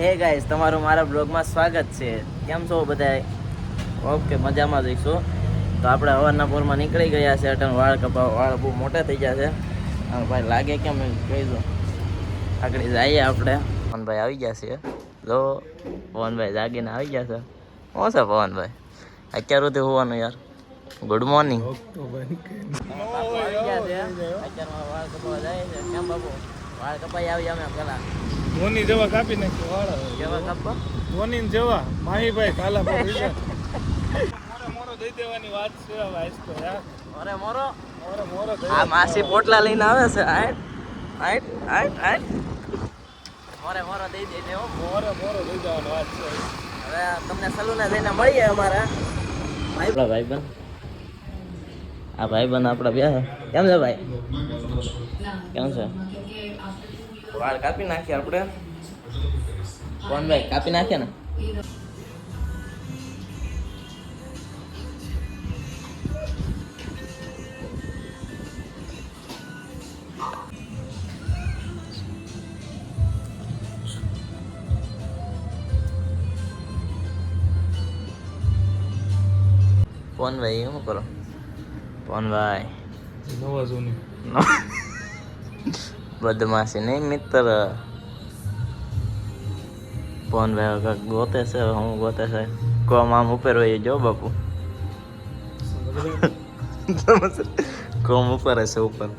હે ગાઈસ, તમારું મારા બ્લોગમાં સ્વાગત છે. કેમ છો બધાય? ઓકે, મજામાં જઈશું. તો આપણે હવારના પોરમાં નીકળી ગયા છે. અટન વાળ બહુ મોટા થઈ ગયા છે. ભાઈ લાગે કેમ કહી દો. આગળ જઈએ આપણે. પવનભાઈ આવી ગયા છે. જો પવનભાઈ જાગીને આવી ગયા છે. શું છે પવનભાઈ? અત્યાર સુધી હોવાનું યાર. Good morning. આવી ગયા છે. અત્યારમાં વાળ કપાવા જાય છે. કેમ બાપુ? વાળ કપાઈ આવી અમે પેલા ધોની જેવા કાપી નાખ્યો વાળ કેવા કાપવા? ધોની જેવા માહીભાઈ કાલા પર મોરો દઈ દેવાની વાત છે હવે આજ તો યાર અરે મોરો મોરો આ માસી પોટલા લઈને આવે છે. આઈટ મોરો દઈ દેજે હો. મોરો દઈ દેવાની વાત છે હવે તમને સલૂને જઈને મળીએ અમારા આપણા ભાઈબંધ. આ ભાઈબંધ આપણા બે કેમ છે ભાઈ? કેમ છે? વાળ કાપી નાખીએ આપણે. કોણ ભાઈ કાપી નાખીએ ને? પવનભાઈ શું કરો? પવનભાઈ નવા જૂની બદમાશી નહીં મિત્ર. પવનભાઈ કાંક ગોતે છે. હું ગોતે છે કોમ આમ ઉપર હોય જો બાપુ. કોમ ઉપર હશે ઉપર.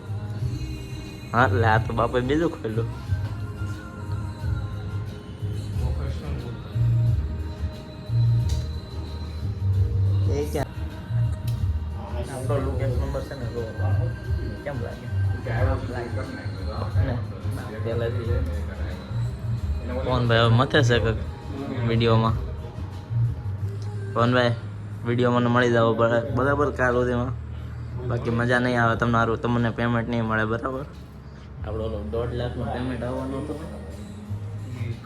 હા એટલે આ તો બાપે બીજું ખોલ્યું. એ ક્યાં આપણો લુક એક નંબર છે ને. કેમ લાગે? પહેલાથી પવનભાઈ હવે મથે છે કંઈક વિડીયોમાં. પવનભાઈ વિડીયોમાં મળી જાવ બરાબર કાલ સુધીમાં. બાકી મજા નહીં આવે તમને. સારું તમને પેમેન્ટ નહીં મળે બરાબર. આપણો 1.5 લાખનું પેમેન્ટ આવવાનું હતું.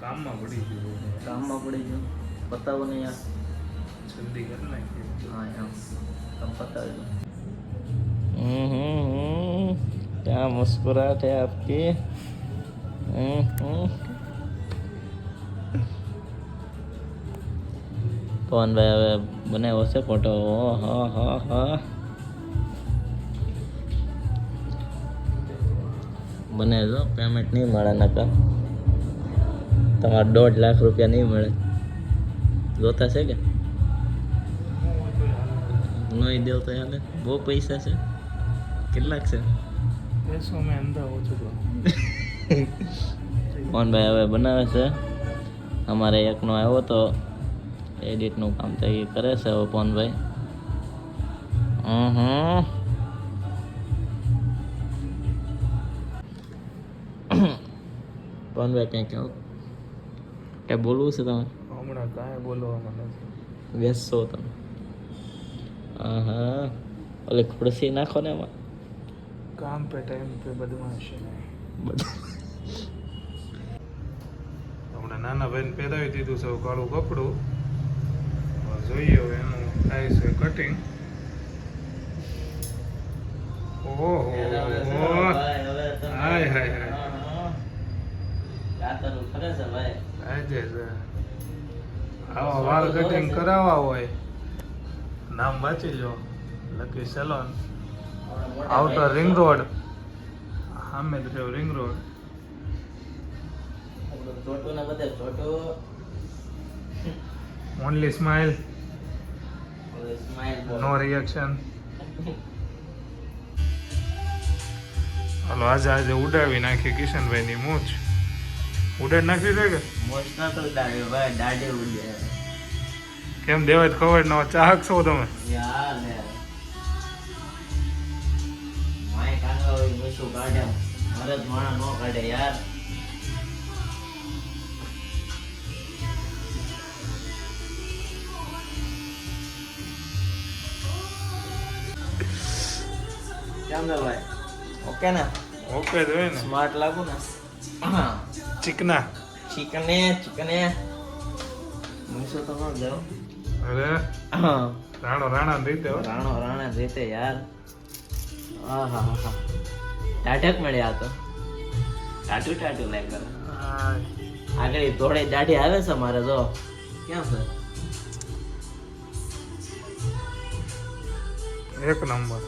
કામમાં પડી ગયું. બતાવો ને યાર. જલ્દી કરી નાખી. હા એમ તમે બતાવી દો. क्या मुस्कुराहट है आपकी. પવનભાઈ હવે બનાવ્યો છે ફોટો. હા બને જો પેમેન્ટ નહીં મળે નકર તમારે 1.5 લાખ રૂપિયા નહીં મળે. જોતા છે કે નહીં દેવ તો યાર બહુ પૈસા છે. કેટલાક છે? પેસો મેં અંદા ઓછું તો પવનભાઈ હવે બનાવે છે. અમારે એકનો આવ્યો તો એડિટનું કામ તો એ કરે છે હવે પવનભાઈ. પવનભાઈ કંઈ કહો. કંઈ બોલવું છે તમારે? હમણાં કાંઈ બોલવામાં નથી. વ્યસ્ત છો તમે? હા ઓલે ખુરશી નાખો ને એમાં. કામ પે ટાઈમ પે બદમાશ હમણાં નાના ભાઈને પહેરાવી દીધું છે કાળું કપડું. જોઈએ હવે એનું થાય છે કટિંગ. ઓહો હાય હાય આજે આવા વાળ કટિંગ કરાવવા હોય નામ વાંચી લો. Lucky salon, outer ring road. સામે જ રહ્યો ring road. Only smile, no reaction. હાલો આજે ઉડાવી નાખી કિશનભાઈ ની મૂછ. ઉડાડી નાખી છે કે કેમ દેવાય ખબર ન ચાહક છો તમે? ઓકે ને? ઓકે જ હોય ને. સ્માર્ટ લાગુ ને? ચીકના ચિકને મૂસો તો ન જાવ. અરે રાણા રીતે રાણા રીતે યાર. ટાટક મળ્યા તો ટાટુ લાગ કરે. આગળ ધોળે દાઢી આવે છે મારે જો ક્યાં છે એક નંબર.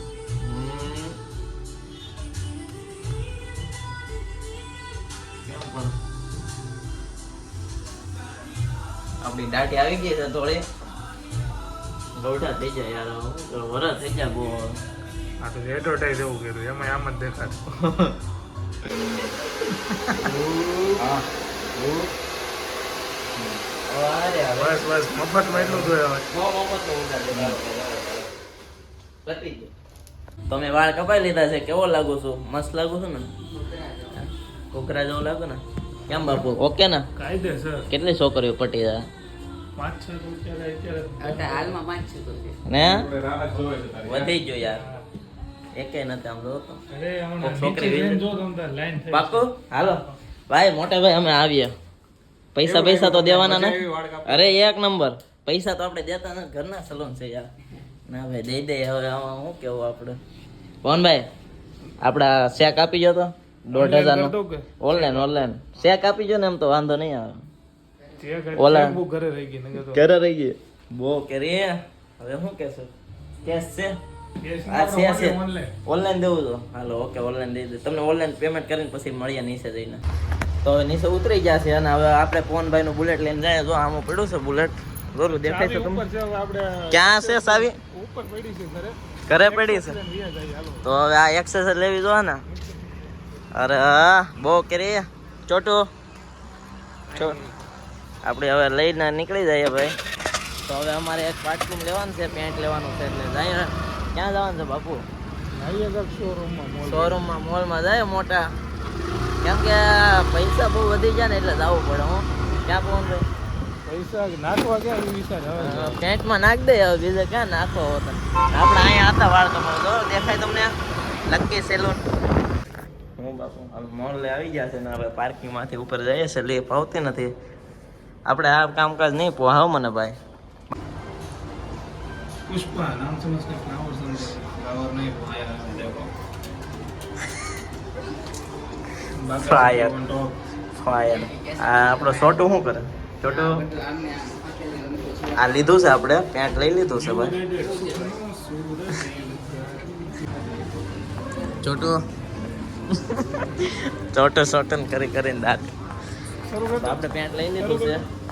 આપણી દાઢી આવી ગઈ છે થોડી ગૌઠા થઈ જાય યાર વરસ થઈ જાય બહુ આ તો એડવર્ટાઈઝ એવું કર્યું એમાં આમ જ દેખાય. બસ બસ મફતમાં એટલું જોયું હવે. તમે વાળ કપાઈ લીધા છે કેવો લાગુ છું મસ્ત લાગુ છું ને કોકરા જેવો લાગુ ને કેમ બાપુ ઓકે ને કાયદેસર કેટલી છોકરીઓ પટી જાય 5-6 અત્યારે ને વધી ગયો યાર એકે નથી આમ જો તો અરે કોક છોકરી છોકરી વેચી. જો તમ તાર લાઈન થઈ પાકું હાલો ભાઈ મોટા ભાઈ અમે આવીએ પૈસા તો દેવાના ને અરે એક નંબર પૈસા તો આપણે દેતા ને ઘરના સલૂન છે યાર ના ભાઈ દઈ દે હવે આમાં શું કેવું આપણે પવનભાઈ આપડા શેક આપી જો તો 1,500 નો ઓનલાઈન શેક આપી જો ને એમ તો વાંધો નહીં આવે ઓલા. ઘરે રહી ગઈ નગર તો ઘરે રહી ગઈ બો કરી હવે શું કેશું કેસ છે આ છે ઓનલાઈન દેવું તો હાલો ઓકે ઓનલાઈન દઈ દે તમને ઓનલાઈન પેમેન્ટ કરીને પછી મળીએ નીચે જઈને તો હવે નીચે ઉતરી ગયા છે અને હવે આપણે પવનભાઈ નું બુલેટ લઈને જાય જો આમાં પડ્યું છે બુલેટ જોરું દેખાય છે તમને ઉપર છે હવે આપણે ક્યાં છે સાવી ઉપર પડી છે ઘરે ઘરે પડી છે વિયા જાય હાલો. તો હવે આ એક્સરસાઇઝ લેવી જો ને અરે હા બહુ કરી ચોટું આપણે હવે લઈને નીકળી જઈએ ભાઈ તો હવે અમારે એક પાટલું લેવાનું છે પેન્ટ લેવાનું છે એટલે જાય ક્યાં જવાનું છે બાપુ આવીએ કાંઈક શોરૂમમાં મોલ. શોરૂમમાં મોલમાં જાય મોટા કેમ કે પૈસા બહુ વધી જાય ને એટલે જવું પડે હું ક્યાં પહોંચ પૈસા નાખવા ક્યાં એ વિચાર હવે પેન્ટમાં નાખ દે હવે બીજે ક્યાં નાખો હોતા આપણે અહીંયા હતા વાળ કપાવ તો દેખાય તમને લક્કી સેલૂન હું બાપુ હવે મોલ આવી ગયા છે ને હવે પાર્કિંગમાંથી ઉપર જઈએ છે લે પાવતી નથી આપણે આ કામકાજ નહીં પોહાવ મને ભાઈ પુષ્પા નામ સમજ કે ફ્લાવર સમજ ફ્લાવર નહીં ફાયર દેખો Fire. ફાયર આ આપણો છોટું શું કરે છોટું આ લીધું છે આપણે પેન્ટ લઈ લીધું છે ભાઈ છોટું ચોટો કરીને દાંત આપણે પેન્ટ લઈ લીધું છે